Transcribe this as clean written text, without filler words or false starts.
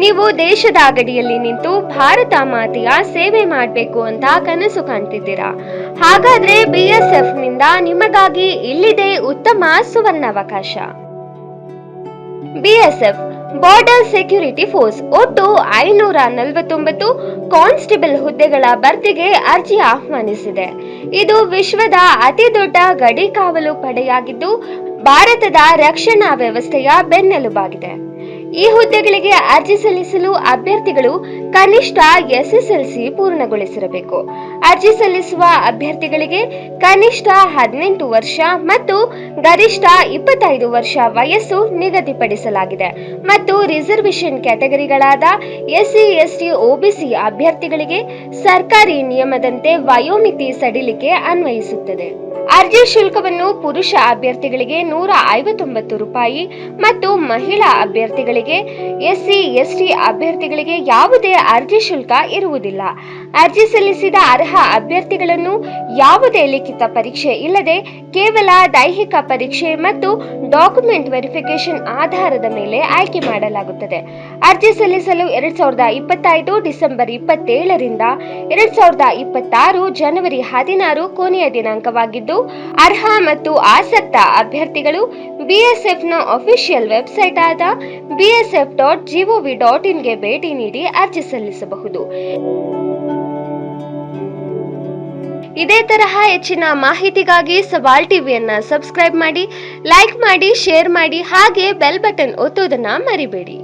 ನೀವು ದೇಶದ ಗಡಿಯಲ್ಲಿ ನಿಂತು ಭಾರತ ಮಾತೆಯ ಸೇವೆ ಮಾಡಬೇಕು ಅಂತ ಕನಸು ಕಾಣ್ತಿದ್ದೀರಾ? ಹಾಗಾದ್ರೆ BSF ನಿಂದ ನಿಮಗಾಗಿ ಇಲ್ಲಿದೆ ಉತ್ತಮ ಸುವರ್ಣಾವಕಾಶ. BSF ಬಾರ್ಡರ್ ಸೆಕ್ಯೂರಿಟಿ ಫೋರ್ಸ್ ಒಟ್ಟು 549 ಕಾನ್ಸ್ಟೇಬಲ್ ಹುದ್ದೆಗಳ ಭರ್ತಿಗೆ ಅರ್ಜಿ ಆಹ್ವಾನಿಸಿದೆ. ಇದು ವಿಶ್ವದ ಅತಿ ದೊಡ್ಡ ಗಡಿ ಕಾವಲು ಪಡೆಯಾಗಿದ್ದು ಭಾರತದ ರಕ್ಷಣಾ ವ್ಯವಸ್ಥೆಯ ಬೆನ್ನೆಲುಬಾಗಿದೆ. ಈ ಹುದ್ದೆಗಳಿಗೆ ಅರ್ಜಿ ಸಲ್ಲಿಸಲು ಅಭ್ಯರ್ಥಿಗಳು ಕನಿಷ್ಠ SSLC ಪೂರ್ಣಗೊಳಿಸಿರಬೇಕು. ಅರ್ಜಿ ಸಲ್ಲಿಸುವ ಅಭ್ಯರ್ಥಿಗಳಿಗೆ ಕನಿಷ್ಠ 18 ವರ್ಷ ಮತ್ತು ಗರಿಷ್ಠ 25 ವರ್ಷ ವಯಸ್ಸು ನಿಗದಿಪಡಿಸಲಾಗಿದೆ ಮತ್ತು ರಿಸರ್ವೇಶನ್ ಕ್ಯಾಟಗರಿಗಳಾದ SC, ST, OBC ಅಭ್ಯರ್ಥಿಗಳಿಗೆ ಸರ್ಕಾರಿ ನಿಯಮದಂತೆ ವಯೋಮಿತಿ ಸಡಿಲಿಕೆ ಅನ್ವಯಿಸುತ್ತದೆ. ಅರ್ಜಿ ಶುಲ್ಕವನ್ನು ಪುರುಷ ಅಭ್ಯರ್ಥಿಗಳಿಗೆ 159 ರೂಪಾಯಿ ಮತ್ತು ಮಹಿಳಾ ಅಭ್ಯರ್ಥಿಗಳಿಗೆ SC, ST ಅಭ್ಯರ್ಥಿಗಳಿಗೆ ಯಾವುದೇ ಅರ್ಜಿ ಶುಲ್ಕ ಇರುವುದಿಲ್ಲ. ಅರ್ಜಿ ಸಲ್ಲಿಸಿದ ಅರ್ಹ ಅಭ್ಯರ್ಥಿಗಳನ್ನು ಯಾವುದೇ ಲಿಖಿತ ಪರೀಕ್ಷೆ ಇಲ್ಲದೆ ಕೇವಲ ದೈಹಿಕ ಪರೀಕ್ಷೆ ಮತ್ತು ಡಾಕ್ಯುಮೆಂಟ್ ವೆರಿಫಿಕೇಶನ್ ಆಧಾರದ ಮೇಲೆ ಆಯ್ಕೆ ಮಾಡಲಾಗುತ್ತದೆ. ಅರ್ಜಿ ಸಲ್ಲಿಸಲು 2025 ಡಿಸೆಂಬರ್ 27ರಿಂದ 2026 ಜನವರಿ 16 ಕೊನೆಯ ದಿನಾಂಕವಾಗಿದ್ದು, ಅರ್ಹ ಮತ್ತು ಆಸಕ್ತ ಅಭ್ಯರ್ಥಿಗಳು BSFನ ಅಫಿಷಿಯಲ್ ವೆಬ್ಸೈಟ್ ಆದ bsf.gov.in ಗೆ ಭೇಟಿ ನೀಡಿ ಅರ್ಜಿ ಸಲ್ಲಿಸಬಹುದು. ಇದೇ ತರಹ ಹೆಚ್ಚಿನ ಮಾಹಿತಿಗಾಗಿ ಸವಾಲ್ ಟಿವಿಯನ್ನ ಸಬ್ಸ್ಕ್ರೈಬ್ ಮಾಡಿ, ಲೈಕ್ ಮಾಡಿ, ಶೇರ್ ಮಾಡಿ, ಹಾಗೆ ಬೆಲ್ ಬಟನ್ ಒತ್ತುವುದನ್ನ ಮರಿಬೇಡಿ.